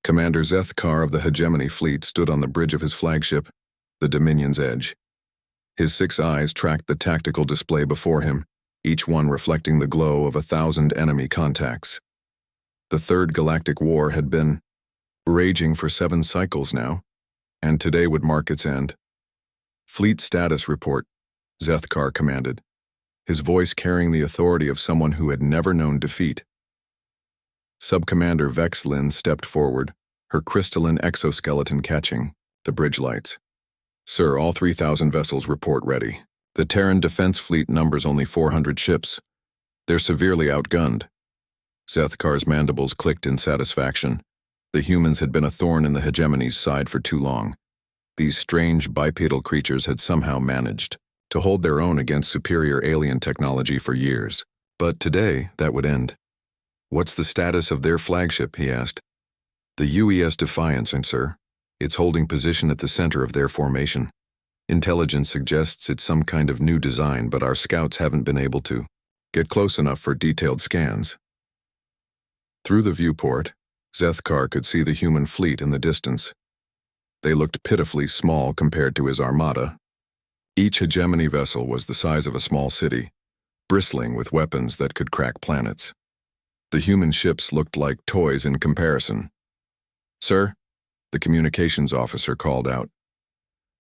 Commander Zethkar of the Hegemony Fleet stood on the bridge of his flagship, the Dominion's Edge. His 6 eyes tracked the tactical display before him, each one reflecting the glow of 1,000 enemy contacts. The Third Galactic War had been raging for 7 cycles now, and today would mark its end. "Fleet status report," Zethkar commanded, his voice carrying the authority of someone who had never known defeat. Sub-Commander Vexlin stepped forward, her crystalline exoskeleton catching the bridge lights. "Sir, all 3,000 vessels report ready. The Terran Defense Fleet numbers only 400 ships. They're severely outgunned." Zethkar's mandibles clicked in satisfaction. The humans had been a thorn in the Hegemony's side for too long. These strange bipedal creatures had somehow managed to hold their own against superior alien technology for years. But today, that would end. "What's the status of their flagship?" he asked. "The UES Defiance, sir. It's holding position at the center of their formation. Intelligence suggests it's some kind of new design, but our scouts haven't been able to get close enough for detailed scans." Through the viewport, Zethkar could see the human fleet in the distance. They looked pitifully small compared to his armada. Each Hegemony vessel was the size of a small city, bristling with weapons that could crack planets. The human ships looked like toys in comparison. "Sir," the communications officer called out,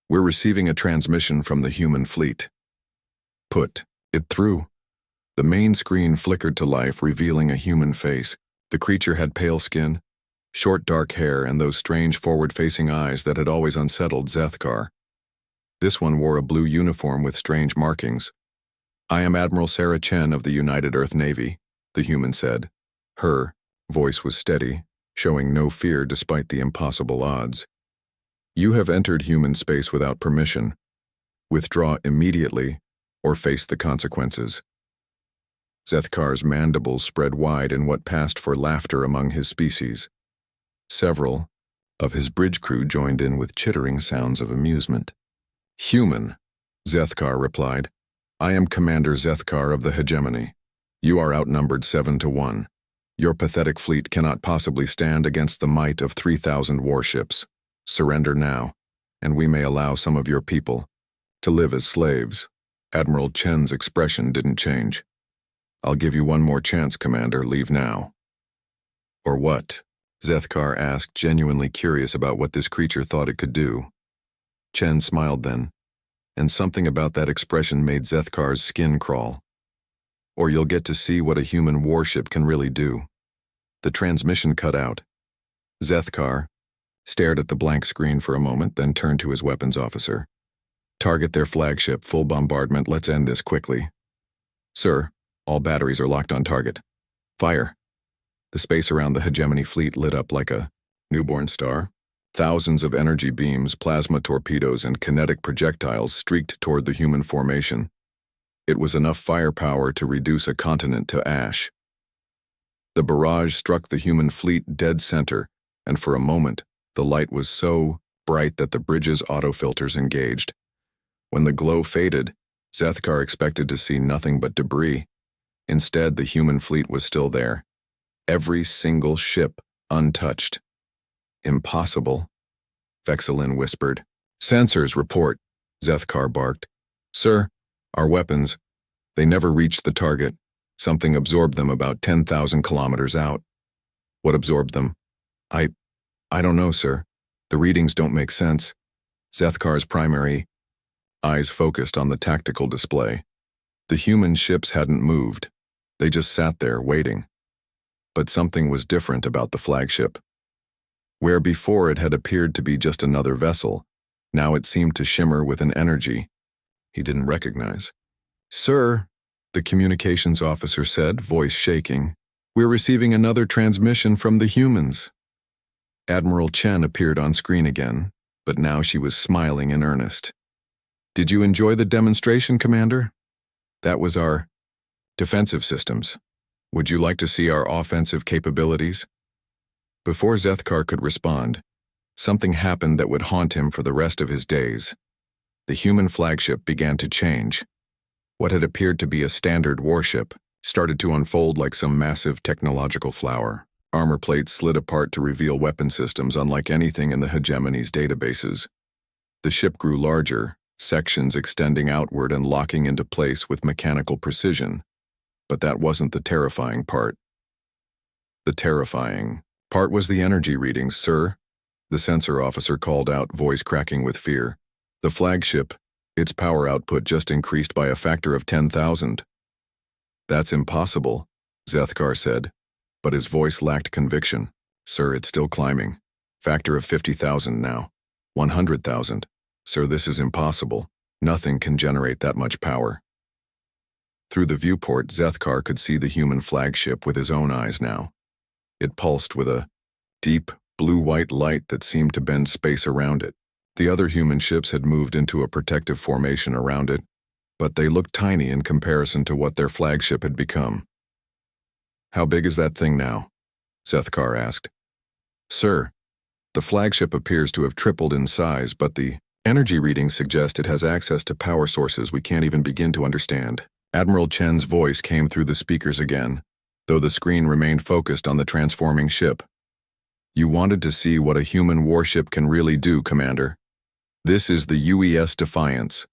"we're receiving a transmission from the human fleet." Put it through. The main screen flickered to life, revealing a human face. The creature had pale skin, short dark hair, and those strange forward-facing eyes that had always unsettled Zethkar. This one wore a blue uniform with strange markings. "I am Admiral Sarah Chen of the United Earth Navy," the human said. Her voice was steady, showing no fear despite the impossible odds. "You have entered human space without permission. Withdraw immediately or face the consequences." Zethkar's mandibles spread wide in what passed for laughter among his species. Several of his bridge crew joined in with chittering sounds of amusement. "Human," Zethkar replied. "I am Commander Zethkar of the Hegemony. You are outnumbered 7-1. Your pathetic fleet cannot possibly stand against the might of 3,000 warships. Surrender now, and we may allow some of your people to live as slaves." Admiral Chen's expression didn't change. "I'll give you one more chance, Commander. Leave now." "Or what?" Zethkar asked, genuinely curious about what this creature thought it could do. Chen smiled then, and something about that expression made Zethkar's skin crawl. "Or you'll get to see what a human warship can really do." The transmission cut out. Zethkar stared at the blank screen for a moment, then turned to his weapons officer. "Target their flagship, full bombardment. Let's end this quickly." "Sir, all batteries are locked on target. Fire." The space around the Hegemony fleet lit up like a newborn star. Thousands of energy beams, plasma torpedoes, and kinetic projectiles streaked toward the human formation. It was enough firepower to reduce a continent to ash. The barrage struck the human fleet dead center, and for a moment, the light was so bright that the bridge's autofilters engaged. When the glow faded, Zethkar expected to see nothing but debris. Instead, the human fleet was still there, every single ship untouched. "Impossible," Vexlin whispered. "Sensors report," Zethkar barked. "Sir, our weapons, they never reached the target. Something absorbed them about 10,000 kilometers out." "What absorbed them?" I don't know, sir. The readings don't make sense." Zethkar's primary eyes focused on the tactical display. The human ships hadn't moved. They just sat there, waiting. But something was different about the flagship. Where before it had appeared to be just another vessel, now it seemed to shimmer with an energy he didn't recognize. "Sir," the communications officer said, voice shaking, "we're receiving another transmission from the humans." Admiral Chen appeared on screen again, but now she was smiling in earnest. "Did you enjoy the demonstration, Commander? That was our defensive systems. Would you like to see our offensive capabilities?" Before Zethkar could respond, something happened that would haunt him for the rest of his days. The human flagship began to change. What had appeared to be a standard warship started to unfold like some massive technological flower. Armor plates slid apart to reveal weapon systems unlike anything in the hegemony's databases. The ship grew larger, sections extending outward and locking into place with mechanical precision. But that wasn't the terrifying part. The terrifying part was the energy readings, sir, the sensor officer called out, voice cracking with fear. The flagship, its power output just increased by a factor of 10,000. That's impossible, Zethkar said, but his voice lacked conviction. Sir, it's still climbing. Factor of 50,000 now. 100,000. Sir, this is impossible. Nothing can generate that much power. Through the viewport, Zethkar could see the human flagship with his own eyes now. It pulsed with a deep, blue-white light that seemed to bend space around it. The other human ships had moved into a protective formation around it, but they looked tiny in comparison to what their flagship had become. How big is that thing now? Zethkar asked. Sir, the flagship appears to have tripled in size, but the energy readings suggest it has access to power sources we can't even begin to understand. Admiral Chen's voice came through the speakers again, though the screen remained focused on the transforming ship. You wanted to see what a human warship can really do, Commander. This is the UES Defiance.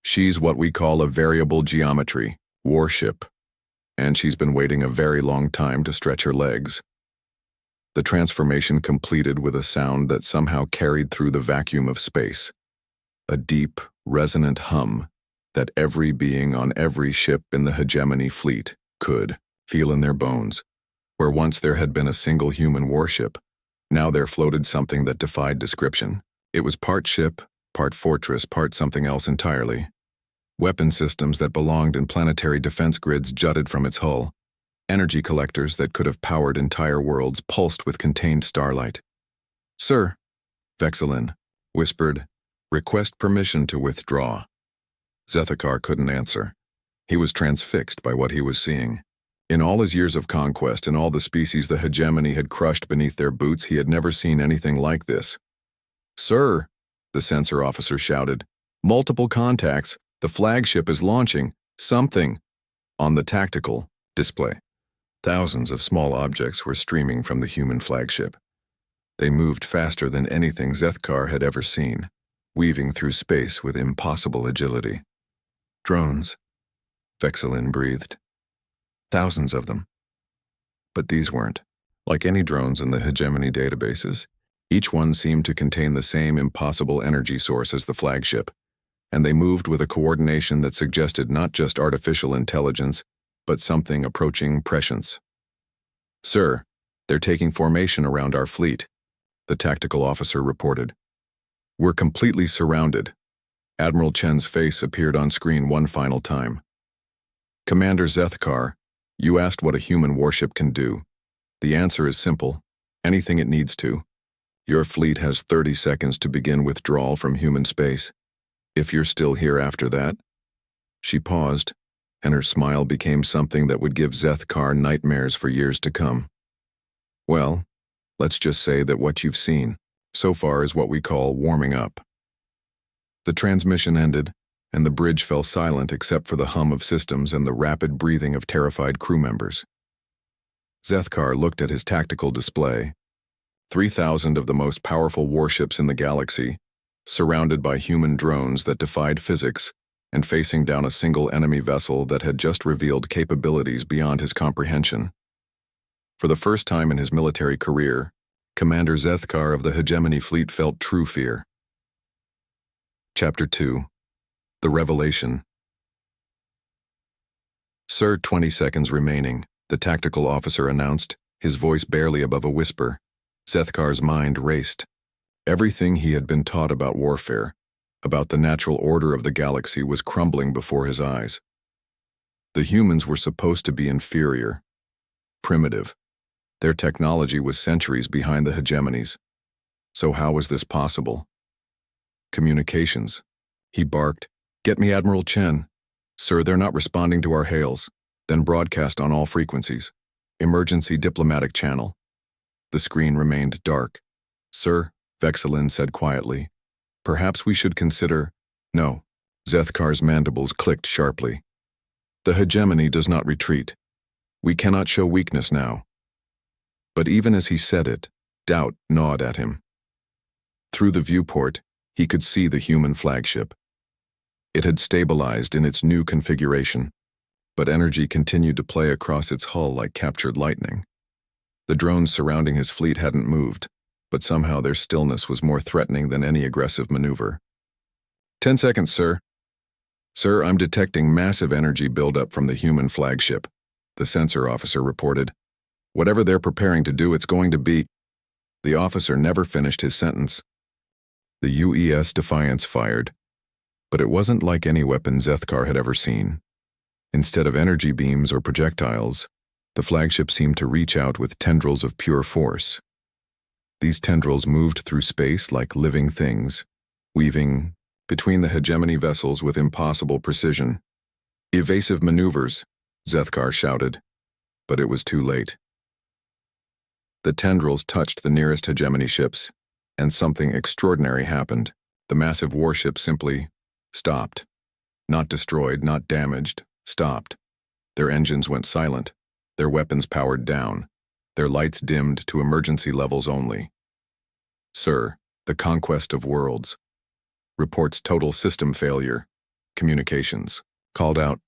She's what we call a variable geometry warship, and she's been waiting a very long time to stretch her legs. The transformation completed with a sound that somehow carried through the vacuum of space. A deep, resonant hum that every being on every ship in the hegemony fleet could feel in their bones. Where once there had been a single human warship, now there floated something that defied description. It was part ship, part fortress, part something else entirely. Weapon systems that belonged in planetary defense grids jutted from its hull. Energy collectors that could have powered entire worlds pulsed with contained starlight. Sir, Vexilin whispered, request permission to withdraw. Zethkar couldn't answer. He was transfixed by what he was seeing. In all his years of conquest and all the species the hegemony had crushed beneath their boots, he had never seen anything like this. Sir, the sensor officer shouted, multiple contacts. The flagship is launching something on the tactical display. Thousands of small objects were streaming from the human flagship. They moved faster than anything Zethkar had ever seen, weaving through space with impossible agility. Drones, Vexilin breathed. Thousands of them. But these weren't. Like any drones in the hegemony databases, each one seemed to contain the same impossible energy source as the flagship, and they moved with a coordination that suggested not just artificial intelligence, but something approaching prescience. Sir, they're taking formation around our fleet, the tactical officer reported. We're completely surrounded. Admiral Chen's face appeared on screen one final time. Commander Zethkar, you asked what a human warship can do. The answer is simple. Anything it needs to. Your fleet has 30 seconds to begin withdrawal from human space. If you're still here after that. She paused, and her smile became something that would give Zethkar nightmares for years to come. Well, let's just say that what you've seen so far is what we call warming up. The transmission ended, and the bridge fell silent except for the hum of systems and the rapid breathing of terrified crew members. Zethkar looked at his tactical display. 3,000 of the most powerful warships in the galaxy, surrounded by human drones that defied physics, and facing down a single enemy vessel that had just revealed capabilities beyond his comprehension. For the first time in his military career, Commander Zethkar of the Hegemony Fleet felt true fear. Chapter 2. The Revelation. Sir, 20 seconds remaining, the tactical officer announced, his voice barely above a whisper. Zethkar's mind raced. Everything he had been taught about warfare, about the natural order of the galaxy, was crumbling before his eyes. The humans were supposed to be inferior, primitive. Their technology was centuries behind the hegemonies. So how was this possible? Communications. He barked, "Get me Admiral Chen." "Sir, they're not responding to our hails." Then broadcast on all frequencies. "Emergency diplomatic channel." The screen remained dark. "Sir," Vexilin said quietly, "perhaps we should consider—" "No." Zethkar's mandibles clicked sharply. "The hegemony does not retreat. We cannot show weakness now." But even as he said it, doubt gnawed at him. Through the viewport, he could see the human flagship. It had stabilized in its new configuration, but energy continued to play across its hull like captured lightning. The drones surrounding his fleet hadn't moved, but somehow their stillness was more threatening than any aggressive maneuver. 10 seconds, sir. Sir, I'm detecting massive energy buildup from the human flagship, the sensor officer reported. Whatever they're preparing to do, it's going to be... The officer never finished his sentence. The UES Defiance fired, but it wasn't like any weapon Zethkar had ever seen. Instead of energy beams or projectiles, the flagship seemed to reach out with tendrils of pure force. These tendrils moved through space like living things, weaving between the hegemony vessels with impossible precision. Evasive maneuvers, Zethkar shouted, but it was too late. The tendrils touched the nearest hegemony ships, and something extraordinary happened. The massive warship simply stopped. Not destroyed, not damaged, stopped. Their engines went silent, their weapons powered down, their lights dimmed to emergency levels only. Sir, the conquest of worlds. Reports total system failure. Communications. Called out.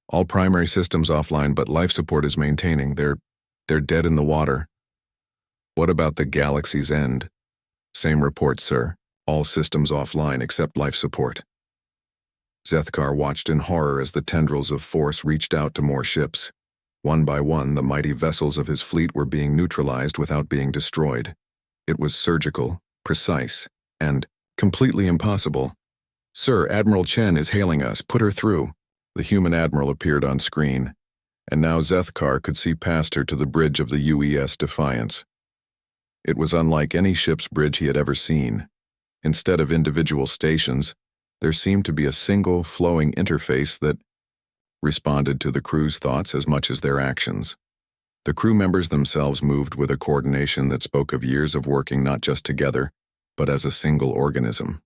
All primary systems offline, but life support is maintaining. They're dead in the water. What about the galaxy's end? Same report, sir. All systems offline except life support. Zethkar watched in horror as the tendrils of force reached out to more ships. One by one, the mighty vessels of his fleet were being neutralized without being destroyed. It was surgical, precise, and completely impossible. Sir, Admiral Chen is hailing us. Put her through. The human admiral appeared on screen, and now Zethkar could see past her to the bridge of the UES Defiance. It was unlike any ship's bridge he had ever seen. Instead of individual stations, there seemed to be a single, flowing interface that responded to the crew's thoughts as much as their actions. The crew members themselves moved with a coordination that spoke of years of working not just together, but as a single organism.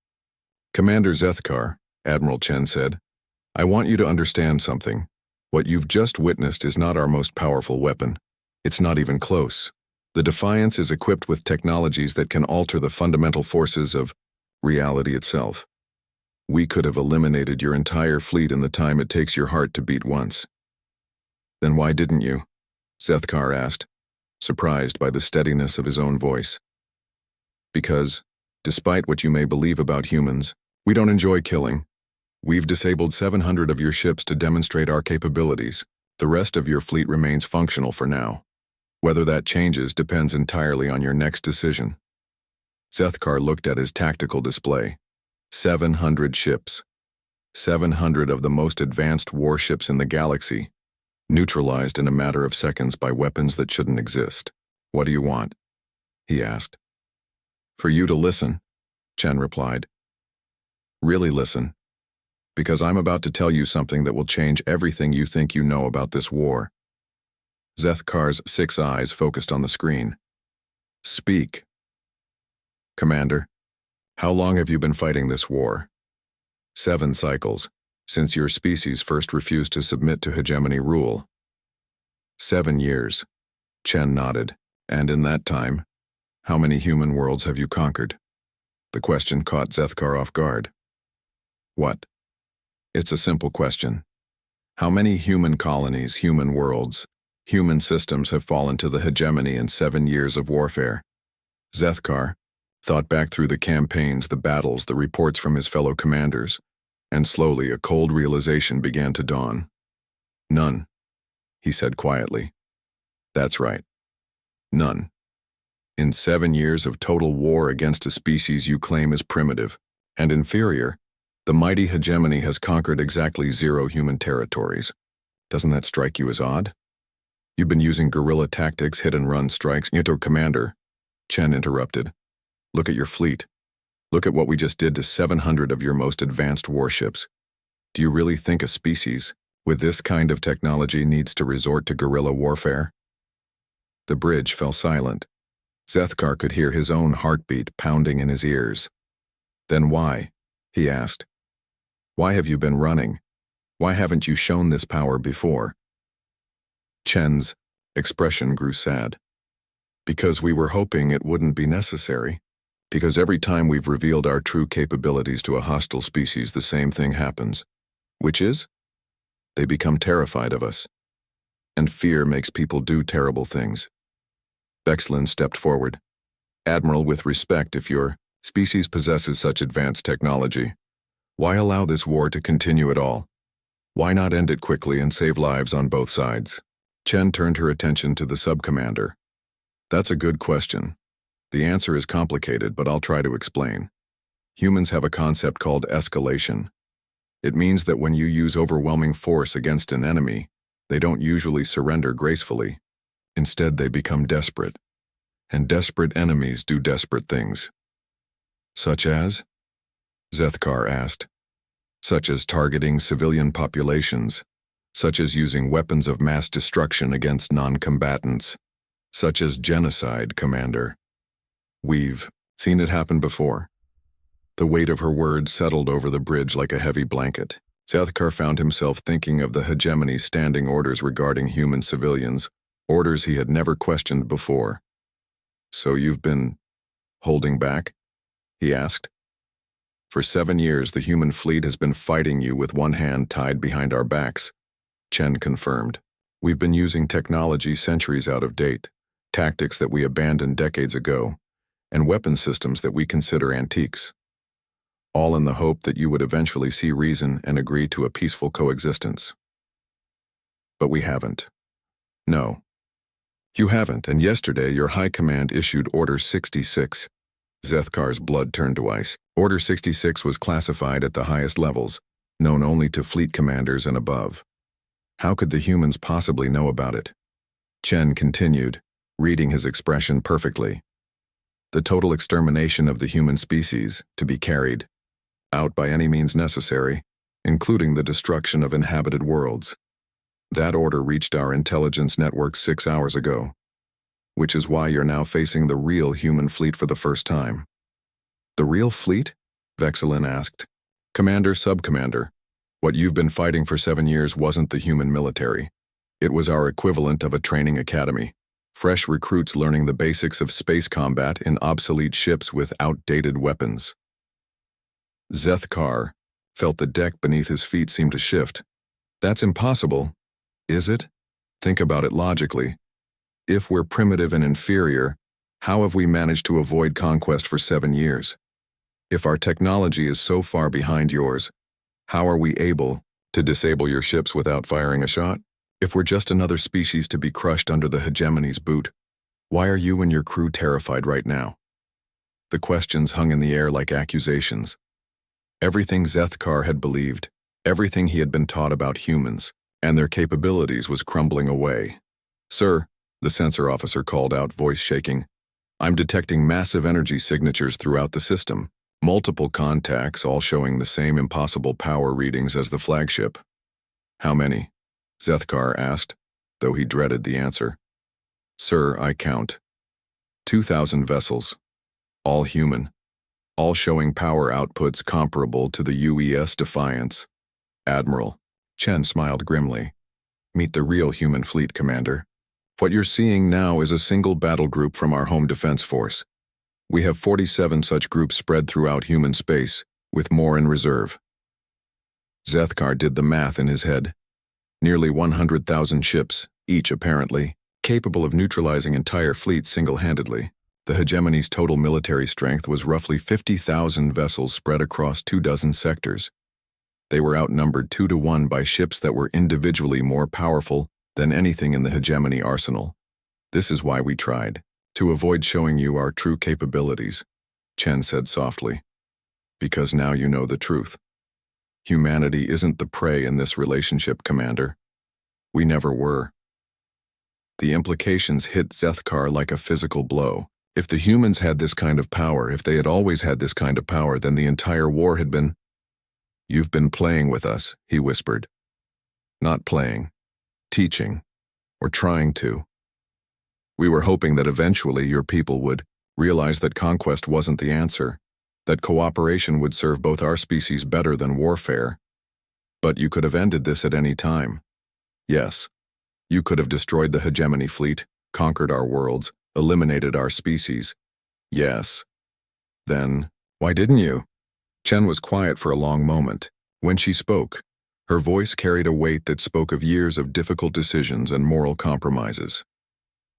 Commander Zethkar, Admiral Chen said, I want you to understand something. What you've just witnessed is not our most powerful weapon. It's not even close. The Defiance is equipped with technologies that can alter the fundamental forces of reality itself. We could have eliminated your entire fleet in the time it takes your heart to beat once. Then why didn't you? Zethkar asked, surprised by the steadiness of his own voice. Because, despite what you may believe about humans, we don't enjoy killing. We've disabled 700 of your ships to demonstrate our capabilities. The rest of your fleet remains functional for now. Whether that changes depends entirely on your next decision. Zethkar looked at his tactical display. 700 ships. 700 of the most advanced warships in the galaxy, neutralized in a matter of seconds by weapons that shouldn't exist. What do you want? He asked. For you to listen, Chen replied. Really listen. Because I'm about to tell you something that will change everything you think you know about this war. Zethkar's 6 eyes focused on the screen. Speak. Commander, how long have you been fighting this war? 7 cycles, since your species first refused to submit to hegemony rule. 7 years, Chen nodded. And in that time, how many human worlds have you conquered? The question caught Zethkar off guard. What? It's a simple question. How many human colonies, human worlds, human systems have fallen to the hegemony in 7 years of warfare? Zethkar thought back through the campaigns, the battles, the reports from his fellow commanders, and slowly a cold realization began to dawn. None, he said quietly. That's right. None. In 7 years of total war against a species you claim is primitive and inferior, the mighty hegemony has conquered exactly 0 human territories. Doesn't that strike you as odd? You've been using guerrilla tactics, hit-and-run strikes. Commander, Chen interrupted. Look at your fleet. Look at what we just did to 700 of your most advanced warships. Do you really think a species with this kind of technology needs to resort to guerrilla warfare? The bridge fell silent. Zethkar could hear his own heartbeat pounding in his ears. Then why? He asked. Why have you been running? Why haven't you shown this power before? Chen's expression grew sad. Because we were hoping it wouldn't be necessary. Because every time we've revealed our true capabilities to a hostile species, the same thing happens. Which is? They become terrified of us. And fear makes people do terrible things. Vexilin stepped forward. Admiral, with respect, if your species possesses such advanced technology, why allow this war to continue at all? Why not end it quickly and save lives on both sides? Chen turned her attention to the sub-commander. That's a good question. The answer is complicated, but I'll try to explain. Humans have a concept called escalation. It means that when you use overwhelming force against an enemy, they don't usually surrender gracefully. Instead, they become desperate. And desperate enemies do desperate things. Such as? Zethkar asked. Such as targeting civilian populations, such as using weapons of mass destruction against non-combatants, such as genocide, Commander. We've seen it happen before. The weight of her words settled over the bridge like a heavy blanket. Zethkar found himself thinking of the hegemony's standing orders regarding human civilians, orders he had never questioned before. So you've been holding back? He asked. For 7 years, the human fleet has been fighting you with one hand tied behind our backs, Chen confirmed. We've been using technology centuries out of date, tactics that we abandoned decades ago, and weapon systems that we consider antiques. All in the hope that you would eventually see reason and agree to a peaceful coexistence. But we haven't. No. You haven't, and yesterday your High Command issued Order 66. Zethkar's blood turned to ice. Order 66 was classified at the highest levels, known only to fleet commanders and above. How could the humans possibly know about it? Chen continued, reading his expression perfectly. The total extermination of the human species, to be carried out by any means necessary, including the destruction of inhabited worlds. That order reached our intelligence network 6 hours ago, which is why you're now facing the real human fleet for the first time. The real fleet? Vexilin asked. Commander, Sub-Commander, what you've been fighting for 7 years wasn't the human military. It was our equivalent of a training academy. Fresh recruits learning the basics of space combat in obsolete ships with outdated weapons. Zethkar felt the deck beneath his feet seem to shift. That's impossible, is it? Think about it logically. If we're primitive and inferior, how have we managed to avoid conquest for 7 years? If our technology is so far behind yours, how are we able to disable your ships without firing a shot? If we're just another species to be crushed under the hegemony's boot, why are you and your crew terrified right now? The questions hung in the air like accusations. Everything Zethkar had believed, everything he had been taught about humans and their capabilities was crumbling away. Sir, the sensor officer called out, voice shaking. I'm detecting massive energy signatures throughout the system. Multiple contacts, all showing the same impossible power readings as the flagship. How many? Zethkar asked, though he dreaded the answer. Sir, I count 2,000 vessels, all human, all showing power outputs comparable to the UES Defiance. Admiral, Chen smiled grimly. Meet the real human fleet, Commander. What you're seeing now is a single battle group from our home defense force. We have 47 such groups spread throughout human space, with more in reserve. Zethkar did the math in his head. Nearly 100,000 ships, each apparently, capable of neutralizing entire fleets single-handedly. The hegemony's total military strength was roughly 50,000 vessels spread across 24 sectors. They were outnumbered 2 to 1 by ships that were individually more powerful than anything in the hegemony arsenal. This is why we tried, to avoid showing you our true capabilities, Chen said softly. Because now you know the truth. Humanity isn't the prey in this relationship, Commander. We never were. The implications hit Zethkar like a physical blow. If the humans had this kind of power, if they had always had this kind of power, then the entire war had been... You've been playing with us, he whispered. Not playing. Teaching. Or trying to. We were hoping that eventually your people would realize that conquest wasn't the answer, that cooperation would serve both our species better than warfare. But you could have ended this at any time. Yes, you could have destroyed the hegemony fleet, conquered our worlds, Eliminated our species. Yes. Then, why didn't you? Chen was quiet for a long moment. When she spoke, her voice carried a weight that spoke of years of difficult decisions and moral compromises.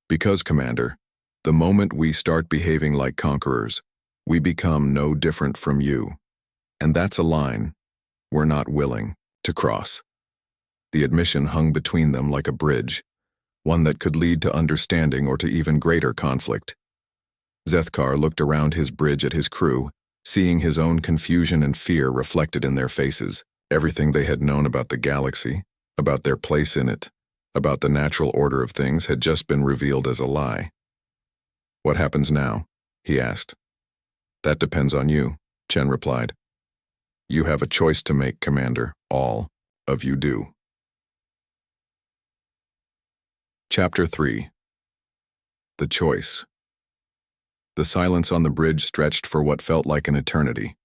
Because, Commander, the moment we start behaving like conquerors, we become no different from you. And that's a line we're not willing to cross. The admission hung between them like a bridge, one that could lead to understanding or to even greater conflict. Zethkar looked around his bridge at his crew, seeing his own confusion and fear reflected in their faces. Everything they had known about the galaxy, about their place in it, about the natural order of things had just been revealed as a lie. What happens now? He asked. That depends on you, Chen replied. You have a choice to make, Commander. All of you do. Chapter 3. The Choice. The silence on the bridge stretched for what felt like an eternity.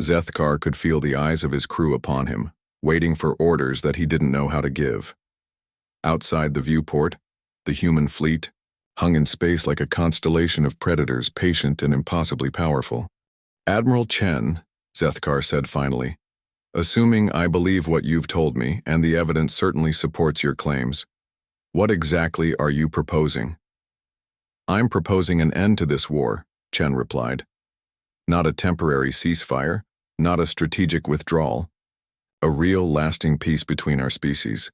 Zethkar could feel the eyes of his crew upon him, waiting for orders that he didn't know how to give. Outside the viewport, the human fleet hung in space like a constellation of predators, patient and impossibly powerful. Admiral Chen, Zethkar said finally, assuming I believe what you've told me, and the evidence certainly supports your claims, what exactly are you proposing? I'm proposing an end to this war, Chen replied. Not a temporary ceasefire, not a strategic withdrawal. A real, lasting peace between our species.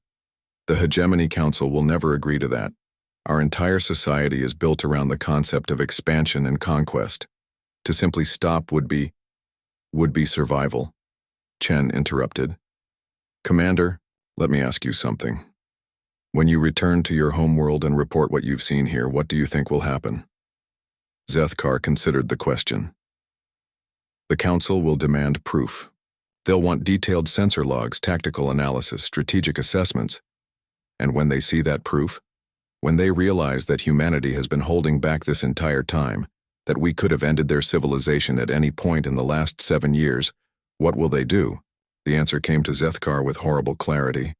The Hegemony Council will never agree to that. Our entire society is built around the concept of expansion and conquest. To simply stop would be survival. Chen interrupted. Commander, let me ask you something. When you return to your homeworld and report what you've seen here, what do you think will happen? Zethkar considered the question. The Council will demand proof. They'll want detailed sensor logs, tactical analysis, strategic assessments. And when they see that proof, when they realize that humanity has been holding back this entire time, that we could have ended their civilization at any point in the last 7 years, what will they do? The answer came to Zethkar with horrible clarity.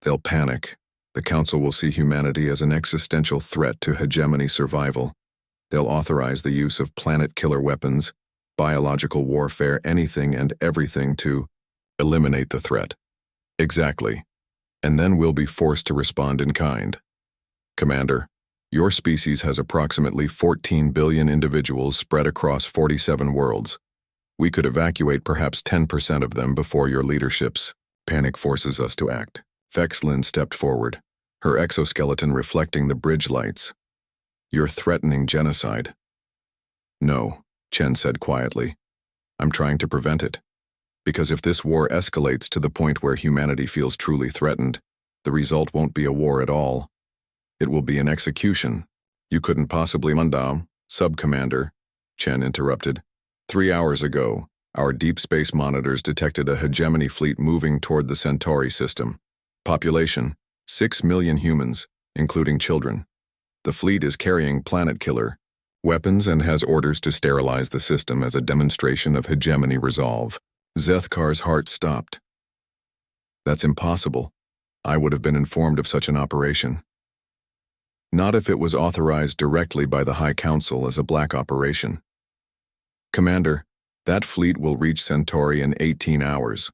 They'll panic. The Council will see humanity as an existential threat to hegemony survival. They'll authorize the use of planet-killer weapons, biological warfare, anything and everything to eliminate the threat. Exactly. And then we'll be forced to respond in kind. Commander, your species has approximately 14 billion individuals spread across 47 worlds. We could evacuate perhaps 10% of them before your leadership's panic forces us to act. Fexlin stepped forward, her exoskeleton reflecting the bridge lights. You're threatening genocide. No, Chen said quietly. I'm trying to prevent it. Because if this war escalates to the point where humanity feels truly threatened, the result won't be a war at all. It will be an execution. You couldn't possibly Mundam, Sub-Commander, Chen interrupted. 3 hours ago, our deep space monitors detected a hegemony fleet moving toward the Centauri system. Population, 6 million humans, including children. The fleet is carrying planet-killer weapons and has orders to sterilize the system as a demonstration of hegemony resolve. Zethkar's heart stopped. That's impossible. I would have been informed of such an operation. Not if it was authorized directly by the High Council as a black operation. Commander, that fleet will reach Centauri in 18 hours.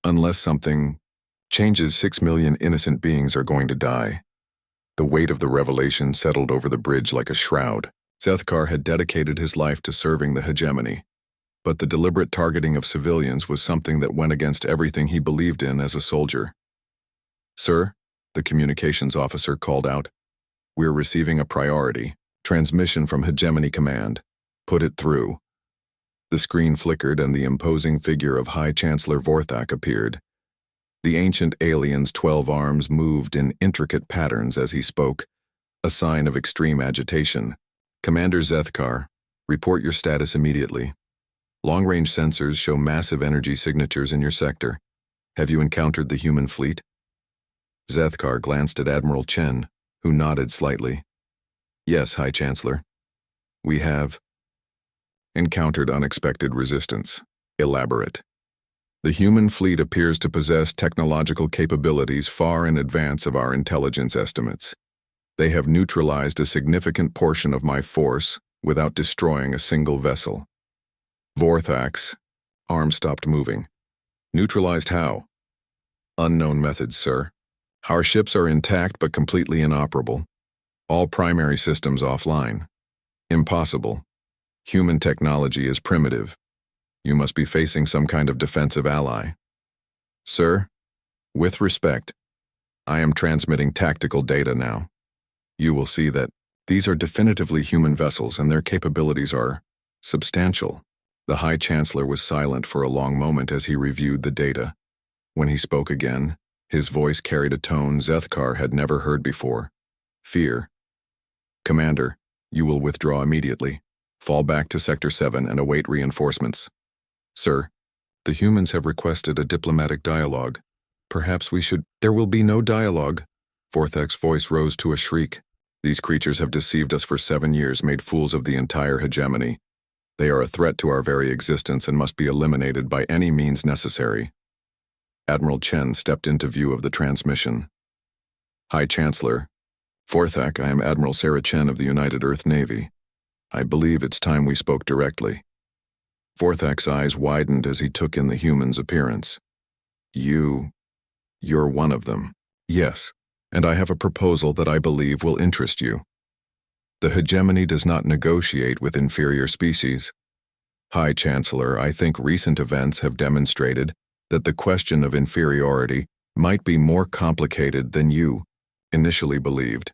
Unless something changes, 6 million innocent beings are going to die. The weight of the revelation settled over the bridge like a shroud. Zethkar had dedicated his life to serving the hegemony, but the deliberate targeting of civilians was something that went against everything he believed in as a soldier. Sir, the communications officer called out, we're receiving a priority transmission from Hegemony Command. Put it through. The screen flickered and the imposing figure of High Chancellor Vorthak appeared. The ancient alien's 12 arms moved in intricate patterns as he spoke, a sign of extreme agitation. Commander Zethkar, report your status immediately. Long-range sensors show massive energy signatures in your sector. Have you encountered the human fleet? Zethkar glanced at Admiral Chen, who nodded slightly. Yes, High Chancellor. We have encountered unexpected resistance. Elaborate. The human fleet appears to possess technological capabilities far in advance of our intelligence estimates. They have neutralized a significant portion of my force without destroying a single vessel. Vorthax. Arm stopped moving. Neutralized how? Unknown methods, sir. Our ships are intact but completely inoperable. All primary systems offline. Impossible. Human technology is primitive. You must be facing some kind of defensive ally. Sir, with respect, I am transmitting tactical data now. You will see that these are definitively human vessels and their capabilities are substantial. The High Chancellor was silent for a long moment as he reviewed the data. When he spoke again, his voice carried a tone Zethkar had never heard before. Fear. Commander, you will withdraw immediately. Fall back to Sector 7 and await reinforcements. Sir, the humans have requested a diplomatic dialogue. Perhaps we should— There will be no dialogue. Vorthak's voice rose to a shriek. These creatures have deceived us for 7 years, made fools of the entire hegemony. They are a threat to our very existence and must be eliminated by any means necessary. Admiral Chen stepped into view of the transmission. High Chancellor, Vorthak, I am Admiral Sarah Chen of the United Earth Navy. I believe it's time we spoke directly. Vorthak's eyes widened as he took in the human's appearance. You're one of them. Yes, and I have a proposal that I believe will interest you. The hegemony does not negotiate with inferior species. High Chancellor, I think recent events have demonstrated that the question of inferiority might be more complicated than you initially believed.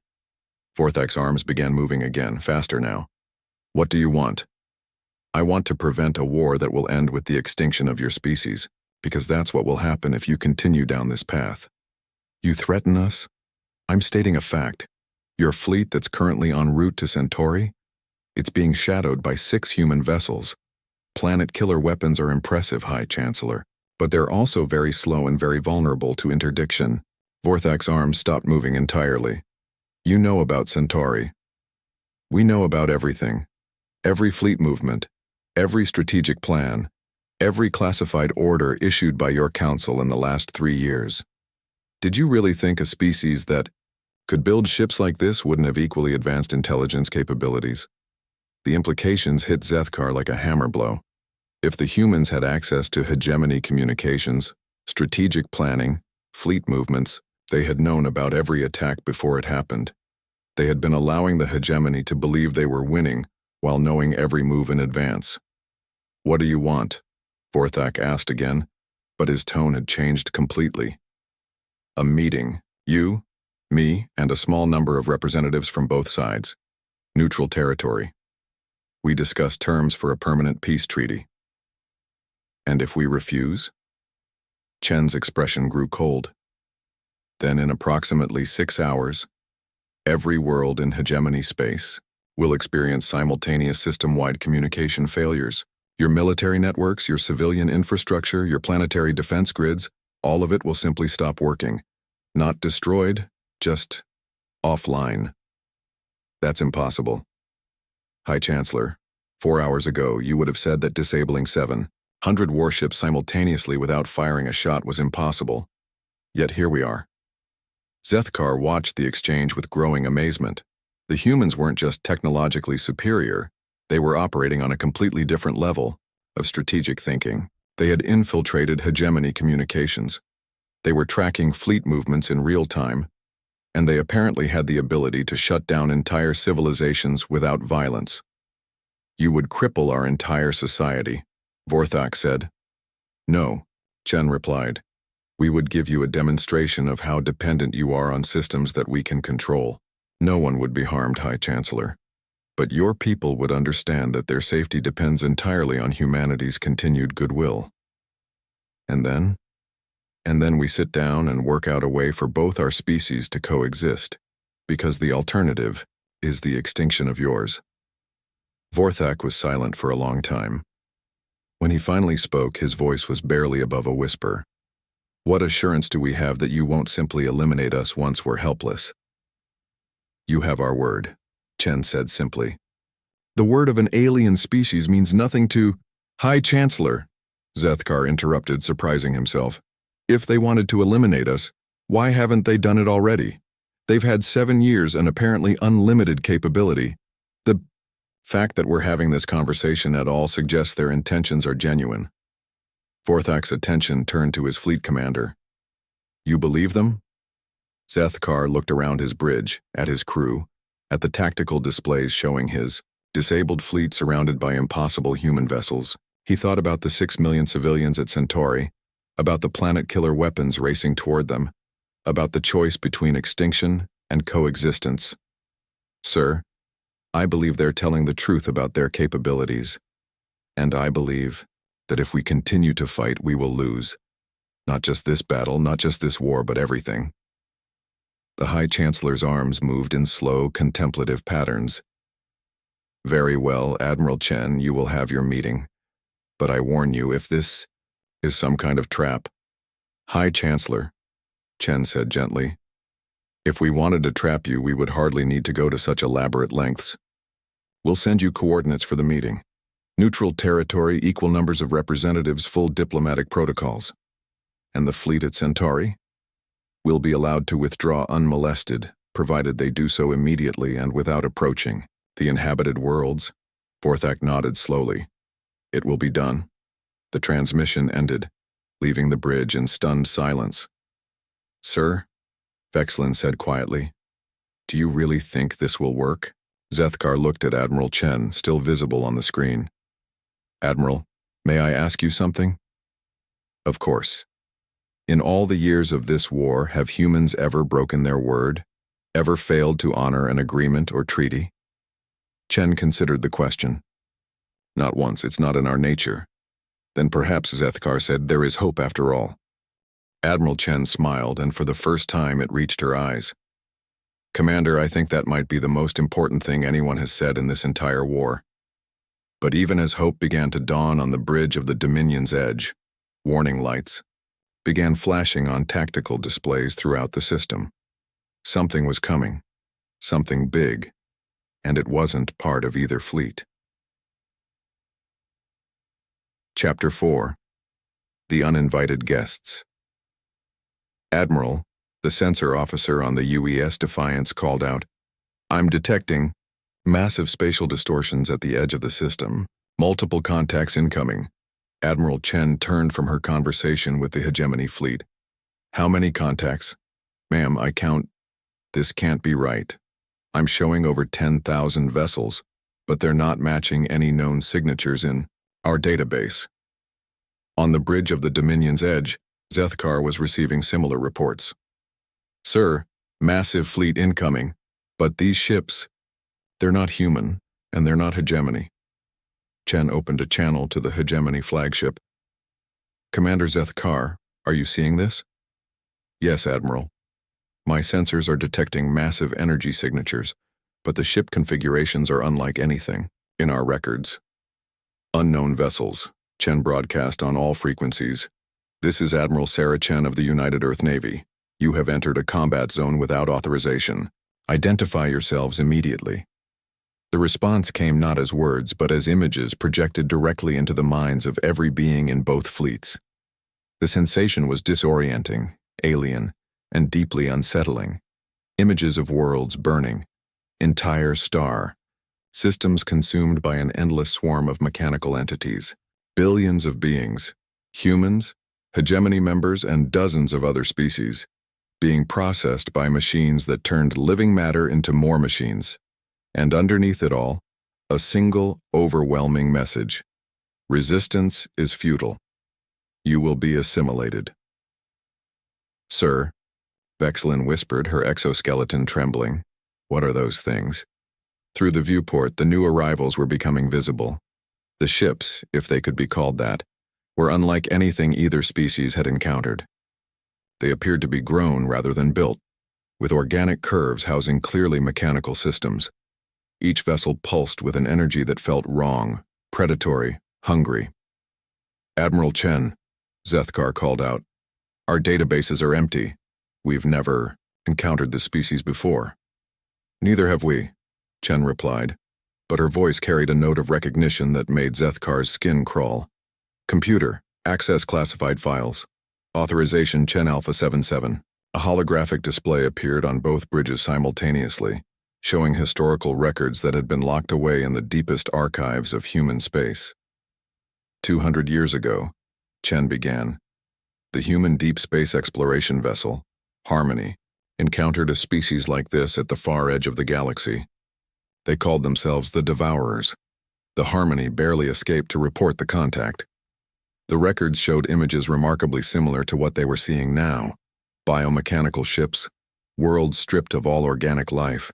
Vorthak's arms began moving again, faster now. What do you want? I want to prevent a war that will end with the extinction of your species, because that's what will happen if you continue down this path. You threaten us? I'm stating a fact. Your fleet that's currently en route to Centauri? It's being shadowed by 6 human vessels. Planet-killer weapons are impressive, High Chancellor, but they're also very slow and very vulnerable to interdiction. Vorthak's arms stopped moving entirely. You know about Centauri. We know about everything. Every fleet movement, every strategic plan, every classified order issued by your council in the last 3 years. Did you really think a species that could build ships like this wouldn't have equally advanced intelligence capabilities? The implications hit Zethkar like a hammer blow. If the humans had access to hegemony communications, strategic planning, fleet movements, they had known about every attack before it happened. They had been allowing the hegemony to believe they were winning while knowing every move in advance. What do you want? Vorthak asked again, but his tone had changed completely. A meeting. You, me, and a small number of representatives from both sides. Neutral territory. We discuss terms for a permanent peace treaty. And if we refuse? Chen's expression grew cold. Then in approximately 6 hours, every world in hegemony space will experience simultaneous system-wide communication failures. Your military networks, your civilian infrastructure, your planetary defense grids, all of it will simply stop working. Not destroyed, just offline. That's impossible. High Chancellor, 4 hours ago you would have said that disabling 700 warships simultaneously without firing a shot was impossible. Yet here we are. Zethkar watched the exchange with growing amazement. The humans weren't just technologically superior, they were operating on a completely different level of strategic thinking. They had infiltrated hegemony communications. They were tracking fleet movements in real time, and they apparently had the ability to shut down entire civilizations without violence. You would cripple our entire society, Vorthak said. No, Chen replied. We would give you a demonstration of how dependent you are on systems that we can control. No one would be harmed, High Chancellor. But your people would understand that their safety depends entirely on humanity's continued goodwill. And then we sit down and work out a way for both our species to coexist, because the alternative is the extinction of yours. Vorthak was silent for a long time. When he finally spoke, his voice was barely above a whisper. What assurance do we have that you won't simply eliminate us once we're helpless? You have our word, Chen said simply. The word of an alien species means nothing to— High Chancellor, Zethkar interrupted, surprising himself. If they wanted to eliminate us, why haven't they done it already? They've had 7 years and apparently unlimited capability. The fact that we're having this conversation at all suggests their intentions are genuine. Vorthak's attention turned to his fleet commander. You believe them? Zethkar looked around his bridge, at his crew, at the tactical displays showing his disabled fleet surrounded by impossible human vessels. He thought about the 6 million civilians at Centauri, about the planet-killer weapons racing toward them, about the choice between extinction and coexistence. Sir, I believe they're telling the truth about their capabilities, and I believe that if we continue to fight, we will lose. Not just this battle, not just this war, but everything. The High Chancellor's arms moved in slow, contemplative patterns. Very well, Admiral Chen, you will have your meeting. But I warn you, if this is some kind of trap. High Chancellor, Chen said gently. If we wanted to trap you, we would hardly need to go to such elaborate lengths. We'll send you coordinates for the meeting. Neutral territory, equal numbers of representatives, full diplomatic protocols. And the fleet at Centauri will be allowed to withdraw unmolested, provided they do so immediately and without approaching the inhabited worlds. Vorthak nodded slowly. It will be done. The transmission ended, leaving the bridge in stunned silence. Sir, Vexlin said quietly, do you really think this will work? Zethkar looked at Admiral Chen, still visible on the screen. Admiral, may I ask you something? Of course. In all the years of this war, have humans ever broken their word? Ever failed to honor an agreement or treaty? Chen considered the question. Not once, it's not in our nature. Then perhaps, Zethkar said, there is hope after all. Admiral Chen smiled, and for the first time it reached her eyes. Commander, I think that might be the most important thing anyone has said in this entire war. But even as hope began to dawn on the bridge of the Dominion's edge, warning lights began flashing on tactical displays throughout the system. Something was coming, something big, and it wasn't part of either fleet. Chapter 4. The Uninvited Guests. Admiral, the sensor officer on the UES Defiance, called out, I'm detecting massive spatial distortions at the edge of the system. Multiple contacts incoming. Admiral Chen turned from her conversation with the Hegemony fleet. How many contacts? Ma'am, I count. This can't be right. I'm showing over 10,000 vessels, but they're not matching any known signatures in our database. On the bridge of the Dominion's edge, Zethkar was receiving similar reports. Sir, massive fleet incoming, but these ships, they're not human, and they're not Hegemony. Chen opened a channel to the Hegemony flagship. Commander Zethkar, are you seeing this? Yes, Admiral. My sensors are detecting massive energy signatures, but the ship configurations are unlike anything in our records. Unknown vessels, Chen broadcast on all frequencies. This is Admiral Sarah Chen of the United Earth Navy. You have entered a combat zone without authorization. Identify yourselves immediately. The response came not as words, but as images projected directly into the minds of every being in both fleets. The sensation was disorienting, alien, and deeply unsettling. Images of worlds burning, entire star, systems consumed by an endless swarm of mechanical entities, billions of beings, humans, Hegemony members, and dozens of other species, being processed by machines that turned living matter into more machines. And underneath it all, a single, overwhelming message. Resistance is futile. You will be assimilated. Sir, Vexlin whispered, her exoskeleton trembling. What are those things? Through the viewport, the new arrivals were becoming visible. The ships, if they could be called that, were unlike anything either species had encountered. They appeared to be grown rather than built, with organic curves housing clearly mechanical systems. Each vessel pulsed with an energy that felt wrong, predatory, hungry. Admiral Chen, Zethkar called out, our databases are empty. We've never encountered this species before. Neither have we, Chen replied, but her voice carried a note of recognition that made Zethkar's skin crawl. Computer, access classified files. Authorization Chen Alpha 77. A holographic display appeared on both bridges simultaneously, showing historical records that had been locked away in the deepest archives of human space. 200 years ago, Chen began, the human deep space exploration vessel, Harmony, encountered a species like this at the far edge of the galaxy. They called themselves the Devourers. The Harmony barely escaped to report the contact. The records showed images remarkably similar to what they were seeing now: biomechanical ships, worlds stripped of all organic life,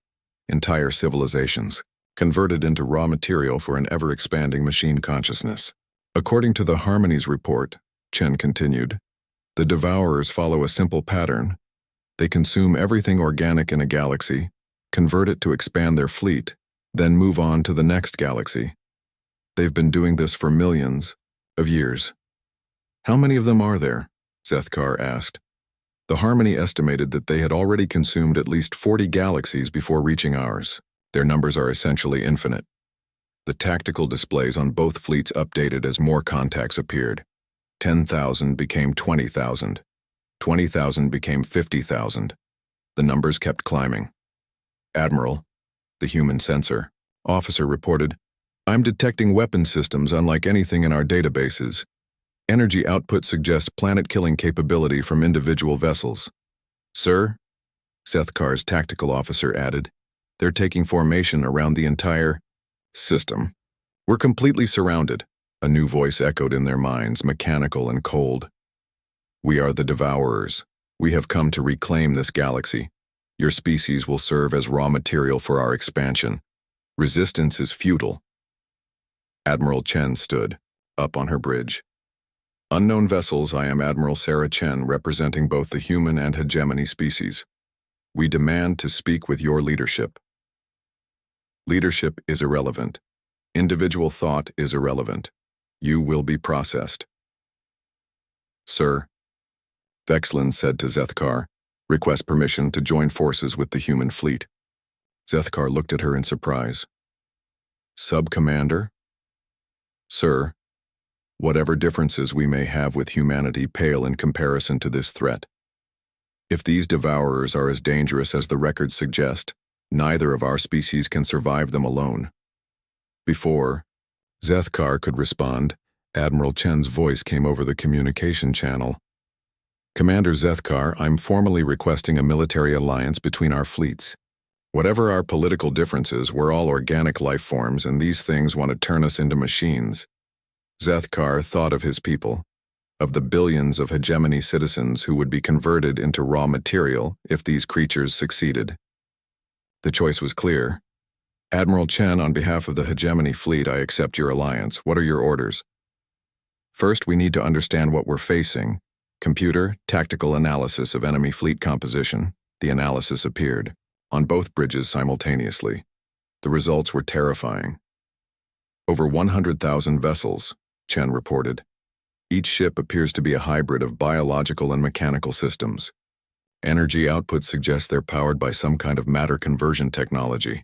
entire civilizations, converted into raw material for an ever-expanding machine consciousness. According to the Harmony's report, Chen continued, the Devourers follow a simple pattern. They consume everything organic in a galaxy, convert it to expand their fleet, then move on to the next galaxy. They've been doing this for millions of years. How many of them are there? Zethkar asked. The Harmony estimated that they had already consumed at least 40 galaxies before reaching ours. Their numbers are essentially infinite. The tactical displays on both fleets updated as more contacts appeared. 10,000 became 20,000. 20,000 became 50,000. The numbers kept climbing. Admiral, the human sensor officer reported, I'm detecting weapon systems unlike anything in our databases. Energy output suggests planet-killing capability from individual vessels. Sir, Zethkar's tactical officer added, they're taking formation around the entire system. We're completely surrounded. A new voice echoed in their minds, mechanical and cold. We are the Devourers. We have come to reclaim this galaxy. Your species will serve as raw material for our expansion. Resistance is futile. Admiral Chen stood, up on her bridge. Unknown vessels, I am Admiral Sarah Chen, representing both the human and hegemony species. We demand to speak with your leadership. Leadership is irrelevant. Individual thought is irrelevant. You will be processed. Sir, Vexlin said to Zethkar, request permission to join forces with the human fleet. Zethkar looked at her in surprise. Sub-Commander? Sir, whatever differences we may have with humanity pale in comparison to this threat. If these Devourers are as dangerous as the records suggest, neither of our species can survive them alone. Before Zethkar could respond, Admiral Chen's voice came over the communication channel. Commander Zethkar, I'm formally requesting a military alliance between our fleets. Whatever our political differences, we're all organic life forms, and these things want to turn us into machines. Zethkar thought of his people, of the billions of hegemony citizens who would be converted into raw material if these creatures succeeded. The choice was clear. Admiral Chen, on behalf of the hegemony fleet, I accept your alliance. What are your orders? First, we need to understand what we're facing. Computer, tactical analysis of enemy fleet composition. The analysis appeared, on both bridges simultaneously. The results were terrifying. Over 100,000 vessels, Chen reported. Each ship appears to be a hybrid of biological and mechanical systems. Energy output suggests they're powered by some kind of matter conversion technology.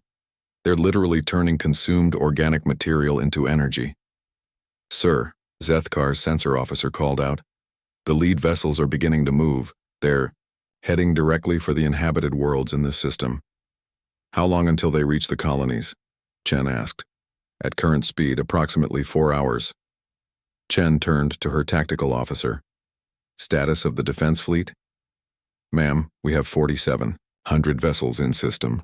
They're literally turning consumed organic material into energy. Sir, Zethkar's sensor officer called out. The lead vessels are beginning to move. They're heading directly for the inhabited worlds in this system. How long until they reach the colonies? Chen asked. At current speed, approximately 4 hours. Chen turned to her tactical officer. Status of the defense fleet? Ma'am, we have 4,700 vessels in system,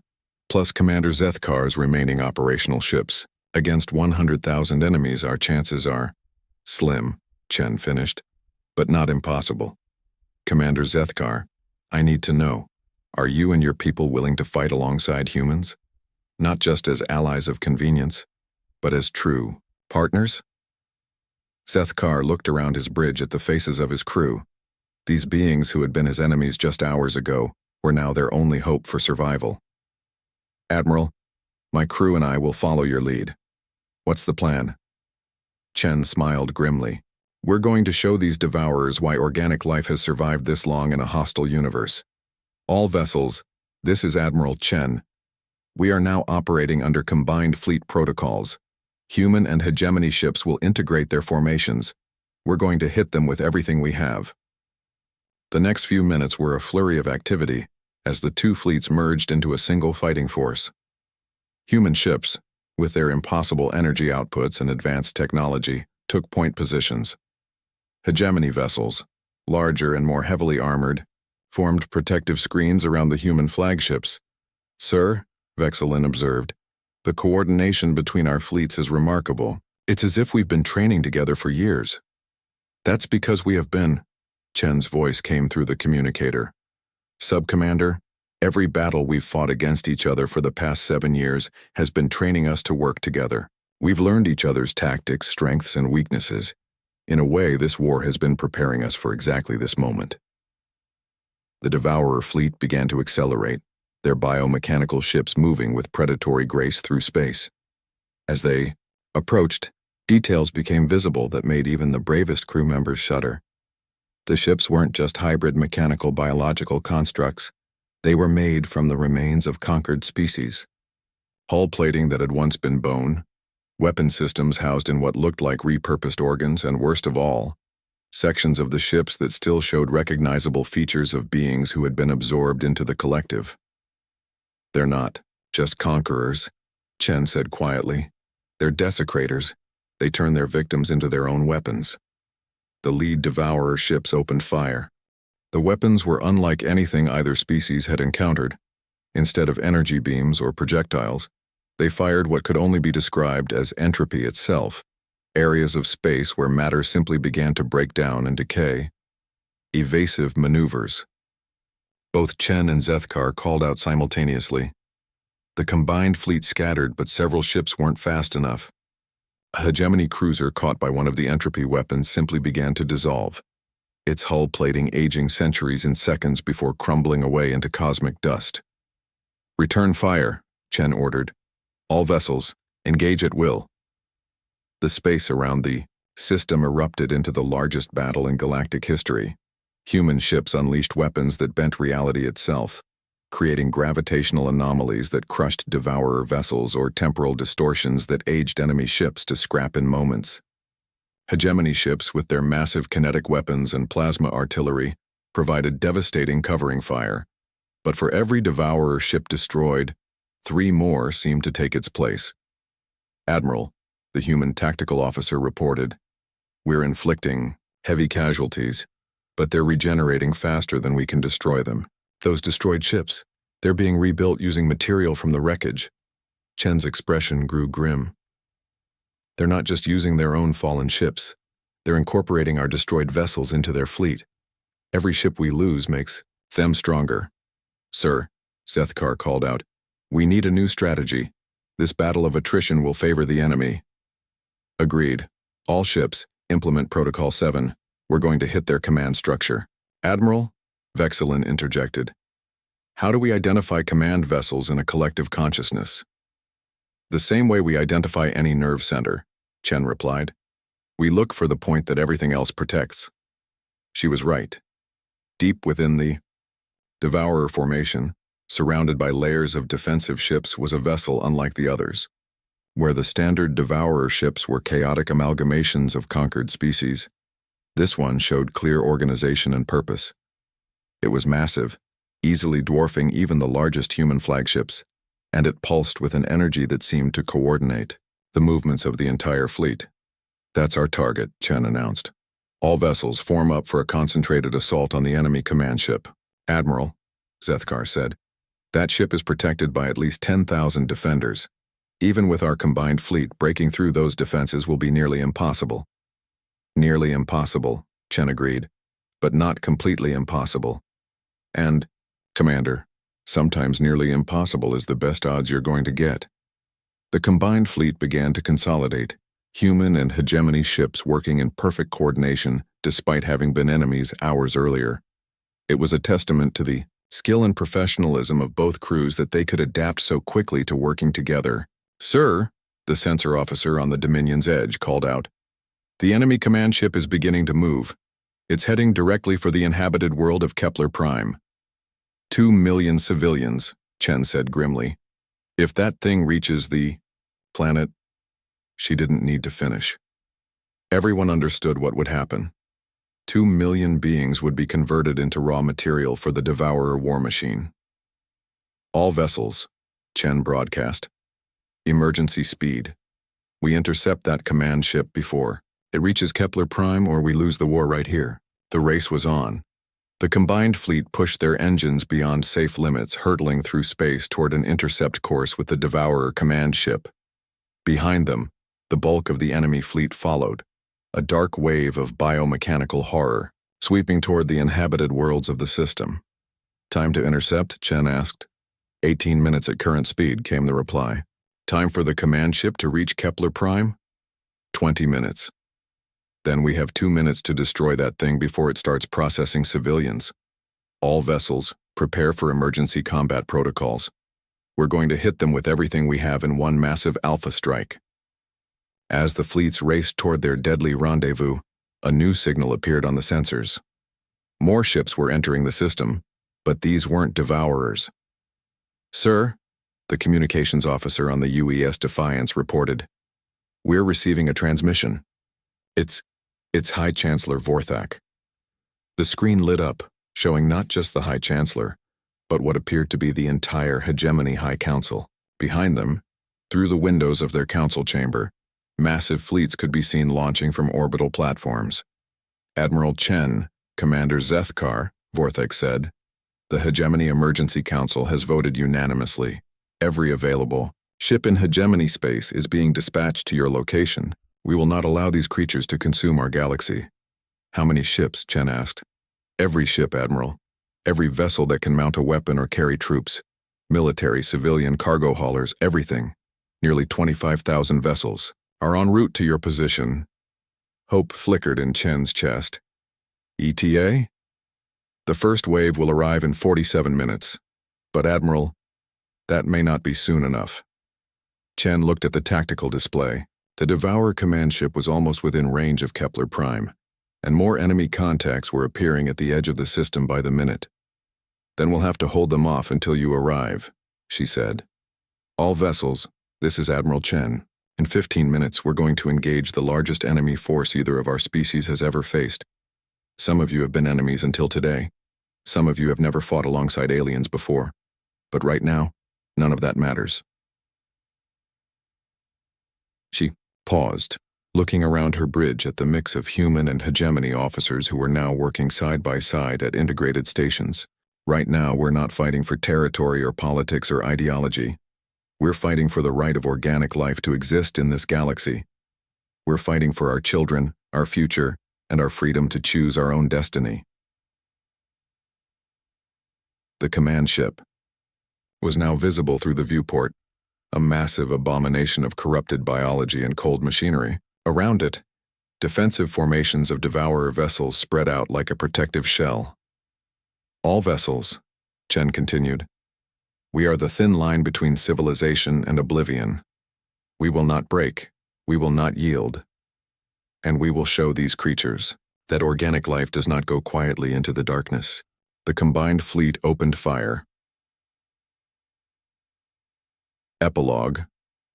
plus Commander Zethkar's remaining operational ships. Against 100,000 enemies, our chances are slim, Chen finished, but not impossible. Commander Zethkar, I need to know, are you and your people willing to fight alongside humans? Not just as allies of convenience, but as true partners? Zethkar looked around his bridge at the faces of his crew. These beings who had been his enemies just hours ago were now their only hope for survival. Admiral, my crew and I will follow your lead. What's the plan? Chen smiled grimly. We're going to show these Devourers why organic life has survived this long in a hostile universe. All vessels, this is Admiral Chen. We are now operating under combined fleet protocols. Human and hegemony ships will integrate their formations. We're going to hit them with everything we have. The next few minutes were a flurry of activity as the two fleets merged into a single fighting force. Human ships, with their impossible energy outputs and advanced technology, took point positions. Hegemony vessels, larger and more heavily armored, formed protective screens around the human flagships. "Sir," Vexelin observed, "the coordination between our fleets is remarkable. It's as if we've been training together for years." "That's because we have been," Chen's voice came through the communicator. "Sub-Commander, every battle we've fought against each other for the past 7 years has been training us to work together. We've learned each other's tactics, strengths, and weaknesses. In a way, this war has been preparing us for exactly this moment." The Devourer fleet began to accelerate, their biomechanical ships moving with predatory grace through space. As they approached, details became visible that made even the bravest crew members shudder. The ships weren't just hybrid mechanical biological constructs. They were made from the remains of conquered species. Hull plating that had once been bone, weapon systems housed in what looked like repurposed organs, and worst of all, sections of the ships that still showed recognizable features of beings who had been absorbed into the collective. "They're not just conquerors," Chen said quietly. "They're desecrators. They turn their victims into their own weapons." The lead Devourer ships opened fire. The weapons were unlike anything either species had encountered. Instead of energy beams or projectiles, they fired what could only be described as entropy itself, areas of space where matter simply began to break down and decay. Evasive maneuvers. Both Chen and Zethkar called out simultaneously. The combined fleet scattered, but several ships weren't fast enough. A hegemony cruiser caught by one of the entropy weapons simply began to dissolve, its hull plating aging centuries in seconds before crumbling away into cosmic dust. "Return fire," Chen ordered. "All vessels, engage at will." The space around the system erupted into the largest battle in galactic history. Human ships unleashed weapons that bent reality itself, creating gravitational anomalies that crushed Devourer vessels or temporal distortions that aged enemy ships to scrap in moments. Hegemony ships, with their massive kinetic weapons and plasma artillery, provided devastating covering fire. But for every Devourer ship destroyed, 3 more seemed to take its place. "Admiral," the human tactical officer reported, "we're inflicting heavy casualties, but they're regenerating faster than we can destroy them. Those destroyed ships, they're being rebuilt using material from the wreckage." Chen's expression grew grim. "They're not just using their own fallen ships. They're incorporating our destroyed vessels into their fleet. Every ship we lose makes them stronger." "Sir," Zethkar called out, "we need a new strategy. This battle of attrition will favor the enemy." "Agreed. All ships, implement Protocol 7. We're going to hit their command structure." "Admiral," Vexelin interjected, "how do we identify command vessels in a collective consciousness?" "The same way we identify any nerve center," Chen replied. "We look for the point that everything else protects." She was right. Deep within the Devourer formation, surrounded by layers of defensive ships, was a vessel unlike the others. Where the standard Devourer ships were chaotic amalgamations of conquered species, this one showed clear organization and purpose. It was massive, easily dwarfing even the largest human flagships, and it pulsed with an energy that seemed to coordinate the movements of the entire fleet. "That's our target," Chen announced. "All vessels form up for a concentrated assault on the enemy command ship." "Admiral," Zethkar said, "that ship is protected by at least 10,000 defenders. Even with our combined fleet, breaking through those defenses will be nearly impossible." "Nearly impossible," Chen agreed, "but not completely impossible. And, Commander, sometimes nearly impossible is the best odds you're going to get." The combined fleet began to consolidate, human and hegemony ships working in perfect coordination despite having been enemies hours earlier. It was a testament to the skill and professionalism of both crews that they could adapt so quickly to working together. "Sir," the sensor officer on the Dominion's edge called out, "the enemy command ship is beginning to move. It's heading directly for the inhabited world of Kepler Prime." 2 million civilians, Chen said grimly. "If that thing reaches the planet..." She didn't need to finish. Everyone understood what would happen. 2 million beings would be converted into raw material for the Devourer war machine. All vessels, Chen broadcast. Emergency speed. We intercept that command ship before it reaches Kepler Prime or we lose the war right here. The race was on. The combined fleet pushed their engines beyond safe limits, hurtling through space toward an intercept course with the Devourer command ship. Behind them, the bulk of the enemy fleet followed, a dark wave of biomechanical horror, sweeping toward the inhabited worlds of the system. Time to intercept, Chen asked. 18 minutes at current speed, came the reply. Time for the command ship to reach Kepler Prime? 20 minutes. Then we have 2 minutes to destroy that thing before it starts processing civilians. All vessels, prepare for emergency combat protocols. We're going to hit them with everything we have in one massive alpha strike. As the fleets raced toward their deadly rendezvous, a new signal appeared on the sensors. More ships were entering the system, but these weren't Devourers. Sir, the communications officer on the UES Defiance reported, we're receiving a transmission. It's High Chancellor Vorthak. The screen lit up, showing not just the High Chancellor, but what appeared to be the entire Hegemony High Council. Behind them, through the windows of their council chamber, massive fleets could be seen launching from orbital platforms. Admiral Chen, Commander Zethkar, Vorthak said, the Hegemony Emergency Council has voted unanimously. Every available ship in Hegemony space is being dispatched to your location. We will not allow these creatures to consume our galaxy. How many ships? Chen asked. Every ship, Admiral. Every vessel that can mount a weapon or carry troops. Military, civilian, cargo haulers, everything. Nearly 25,000 vessels are en route to your position. Hope flickered in Chen's chest. ETA? The first wave will arrive in 47 minutes. But Admiral, that may not be soon enough. Chen looked at the tactical display. The Devourer command ship was almost within range of Kepler Prime, and more enemy contacts were appearing at the edge of the system by the minute. Then we'll have to hold them off until you arrive, she said. All vessels, this is Admiral Chen. In 15 minutes, we're going to engage the largest enemy force either of our species has ever faced. Some of you have been enemies until today. Some of you have never fought alongside aliens before. But right now, none of that matters. She paused, looking around her bridge at the mix of human and hegemony officers who were now working side by side at integrated stations. Right now, we're not fighting for territory or politics or ideology. We're fighting for the right of organic life to exist in this galaxy. We're fighting for our children, our future, and our freedom to choose our own destiny. The command ship was now visible through the viewport, a massive abomination of corrupted biology and cold machinery. Around it, defensive formations of Devourer vessels spread out like a protective shell. All vessels, Chen continued. We are the thin line between civilization and oblivion. We will not break, we will not yield. And we will show these creatures that organic life does not go quietly into the darkness. The combined fleet opened fire. Epilogue.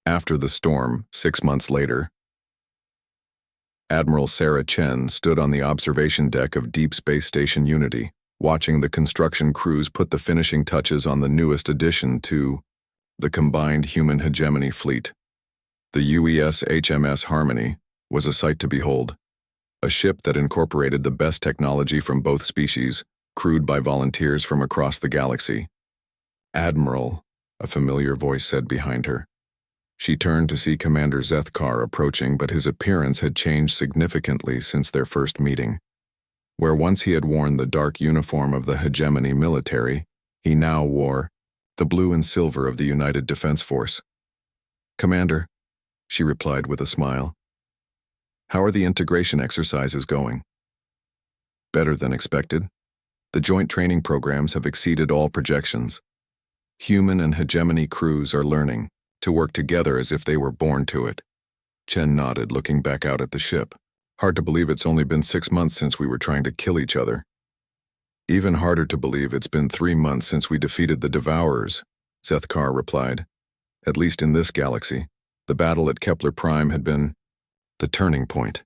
After the storm, 6 months later, Admiral Sarah Chen stood on the observation deck of Deep Space Station Unity, watching the construction crews put the finishing touches on the newest addition to the combined human hegemony fleet. The UES HMS Harmony was a sight to behold, a ship that incorporated the best technology from both species, crewed by volunteers from across the galaxy. Admiral, a familiar voice said behind her. She turned to see Commander Zethkar approaching, but his appearance had changed significantly since their first meeting. Where once he had worn the dark uniform of the hegemony military, he now wore the blue and silver of the United Defense Force. Commander, she replied with a smile. How are the integration exercises going? Better than expected. The joint training programs have exceeded all projections. Human and hegemony crews are learning to work together as if they were born to it. Chen nodded, looking back out at the ship. Hard to believe it's only been 6 months since we were trying to kill each other. Even harder to believe it's been 3 months since we defeated the Devourers, Zethkar replied. At least in this galaxy, the battle at Kepler Prime had been the turning point.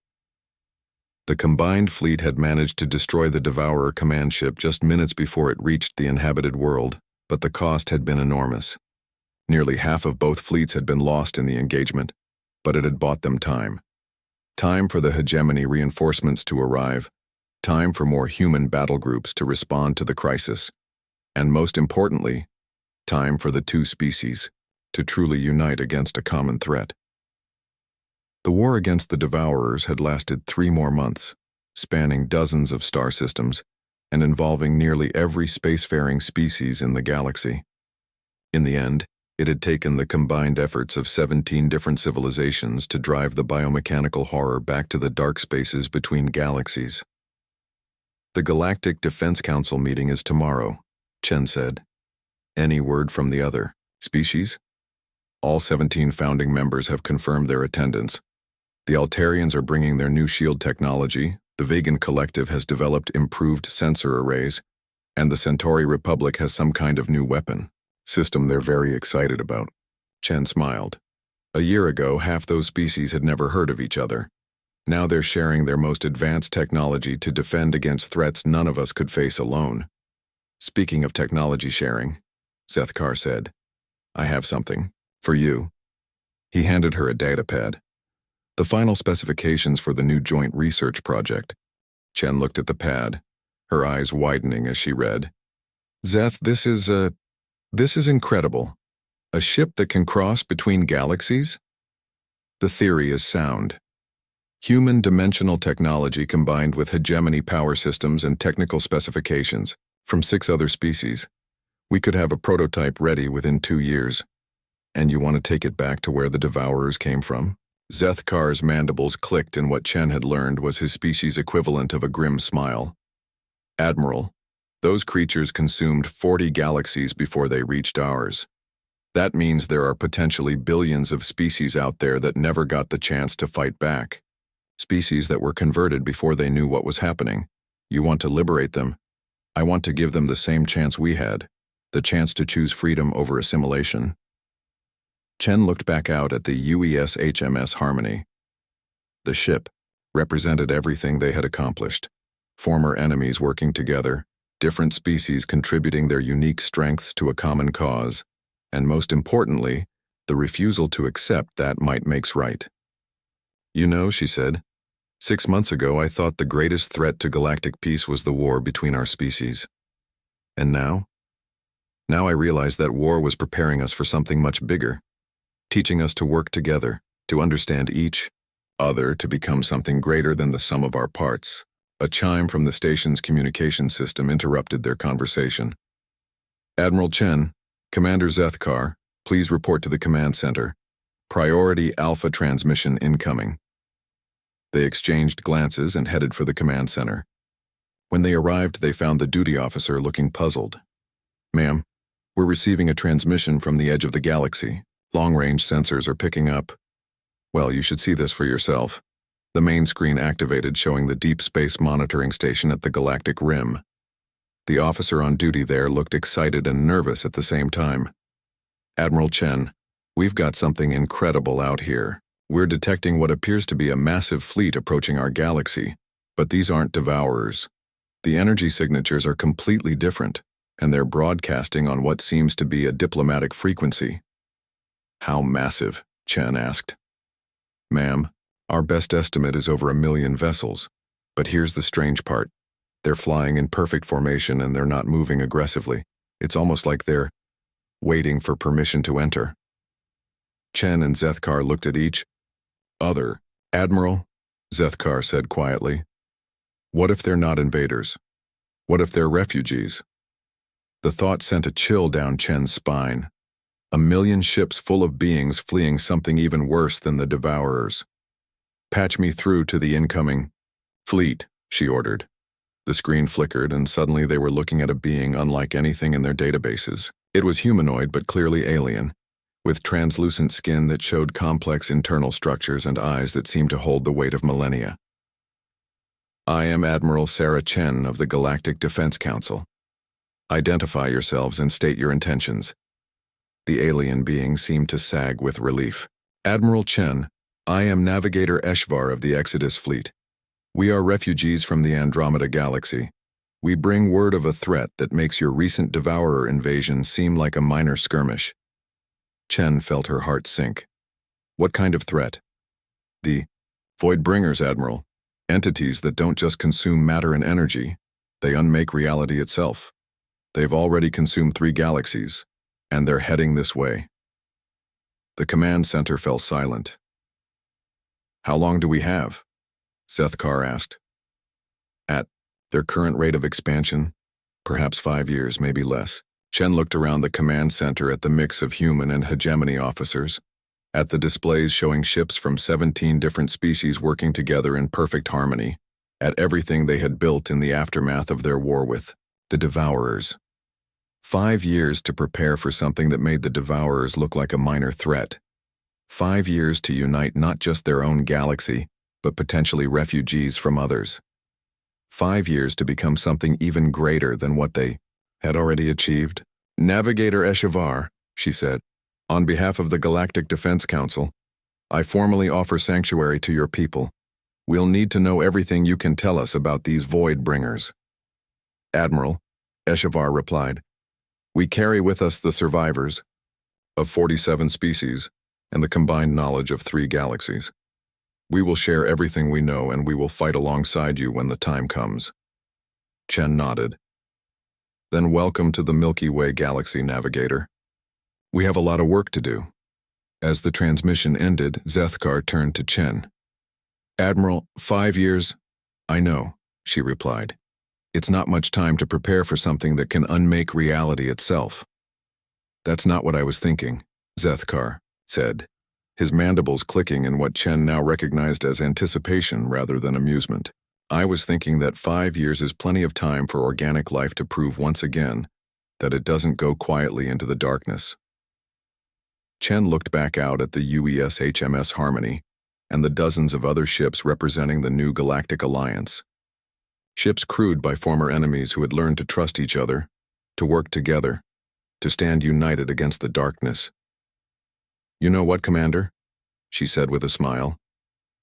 The combined fleet had managed to destroy the Devourer command ship just minutes before it reached the inhabited world, but the cost had been enormous. Nearly half of both fleets had been lost in the engagement, but it had bought them time. Time for the hegemony reinforcements to arrive, time for more human battle groups to respond to the crisis, and most importantly, time for the two species to truly unite against a common threat. The war against the Devourers had lasted 3 more months, spanning dozens of star systems and involving nearly every spacefaring species in the galaxy. In the end, it had taken the combined efforts of 17 different civilizations to drive the biomechanical horror back to the dark spaces between galaxies. The Galactic Defense Council meeting is tomorrow, Chen said. Any word from the other species? All 17 founding members have confirmed their attendance. The Altarians are bringing their new shield technology, the Vegan Collective has developed improved sensor arrays, and the Centauri Republic has some kind of new weapon system they're very excited about. Chen smiled. A year ago, half those species had never heard of each other. Now they're sharing their most advanced technology to defend against threats none of us could face alone. Speaking of technology sharing, Zethkar said, I have something for you. He handed her a datapad. The final specifications for the new joint research project. Chen looked at the pad, her eyes widening as she read. Zeth, this is incredible. A ship that can cross between galaxies? The theory is sound. Human dimensional technology combined with hegemony power systems and technical specifications from 6 other species. We could have a prototype ready within 2 years. And you want to take it back to where the Devourers came from? Zethkar's mandibles clicked in what Chen had learned was his species' equivalent of a grim smile. Admiral, those creatures consumed 40 galaxies before they reached ours. That means there are potentially billions of species out there that never got the chance to fight back. Species that were converted before they knew what was happening. You want to liberate them. I want to give them the same chance we had, the chance to choose freedom over assimilation. Chen looked back out at the UES HMS Harmony. The ship represented everything they had accomplished. Former enemies working together, different species contributing their unique strengths to a common cause, and most importantly, the refusal to accept that might makes right. You know, she said, 6 months ago I thought the greatest threat to galactic peace was the war between our species. And now? Now I realize that war was preparing us for something much bigger, teaching us to work together, to understand each other, to become something greater than the sum of our parts. A chime from the station's communication system interrupted their conversation. Admiral Chen, Commander Zethkar, please report to the command center. Priority Alpha transmission incoming. They exchanged glances and headed for the command center. When they arrived, they found the duty officer looking puzzled. Ma'am, we're receiving a transmission from the edge of the galaxy. Long-range sensors are picking up. Well, you should see this for yourself. The main screen activated, showing the deep space monitoring station at the galactic rim. The officer on duty there looked excited and nervous at the same time. Admiral Chen, we've got something incredible out here. We're detecting what appears to be a massive fleet approaching our galaxy, but these aren't Devourers. The energy signatures are completely different, and they're broadcasting on what seems to be a diplomatic frequency. How massive? Chen asked. Ma'am, our best estimate is over 1 million vessels, but here's the strange part. They're flying in perfect formation and they're not moving aggressively. It's almost like they're waiting for permission to enter. Chen and Zethkar looked at each other. Admiral, Zethkar said quietly, what if they're not invaders? What if they're refugees? The thought sent a chill down Chen's spine. 1 million ships full of beings fleeing something even worse than the Devourers. Patch me through to the incoming fleet, she ordered. The screen flickered and suddenly they were looking at a being unlike anything in their databases. It was humanoid but clearly alien, with translucent skin that showed complex internal structures and eyes that seemed to hold the weight of millennia. I am Admiral Sarah Chen of the Galactic Defense Council. Identify yourselves and state your intentions. The alien being seemed to sag with relief. Admiral Chen, I am Navigator Eshvar of the Exodus Fleet. We are refugees from the Andromeda Galaxy. We bring word of a threat that makes your recent Devourer invasion seem like a minor skirmish. Chen felt her heart sink. What kind of threat? The Voidbringers, Admiral. Entities that don't just consume matter and energy, they unmake reality itself. They've already consumed 3 galaxies, and they're heading this way. The command center fell silent. How long do we have? Zethkar asked. At their current rate of expansion, perhaps 5 years, maybe less. Chen looked around the command center at the mix of human and hegemony officers, at the displays showing ships from 17 different species working together in perfect harmony, at everything they had built in the aftermath of their war with the Devourers. 5 years to prepare for something that made the Devourers look like a minor threat. 5 years to unite not just their own galaxy, but potentially refugees from others. 5 years to become something even greater than what they had already achieved. Navigator HFY, she said, on behalf of the Galactic Defense Council, I formally offer sanctuary to your people. We'll need to know everything you can tell us about these Voidbringers. Admiral, HFY replied, we carry with us the survivors of 47 species and the combined knowledge of 3 galaxies. We will share everything we know and we will fight alongside you when the time comes. Chen nodded. Then welcome to the Milky Way Galaxy, Navigator. We have a lot of work to do. As the transmission ended, Zethkar turned to Chen. Admiral, 5 years? I know, she replied. It's not much time to prepare for something that can unmake reality itself. That's not what I was thinking, Zethkar said, his mandibles clicking in what Chen now recognized as anticipation rather than amusement. I was thinking that 5 years is plenty of time for organic life to prove once again that it doesn't go quietly into the darkness. Chen looked back out at the UES HMS Harmony and the dozens of other ships representing the new Galactic Alliance. Ships crewed by former enemies who had learned to trust each other, to work together, to stand united against the darkness. You know what, Commander? She said with a smile.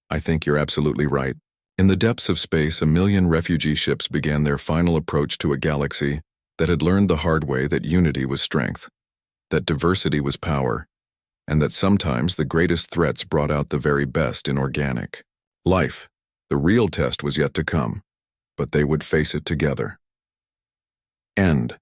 I think you're absolutely right. In the depths of space, 1 million refugee ships began their final approach to a galaxy that had learned the hard way that unity was strength, that diversity was power, and that sometimes the greatest threats brought out the very best in organic life. The real test was yet to come, but they would face it together. End.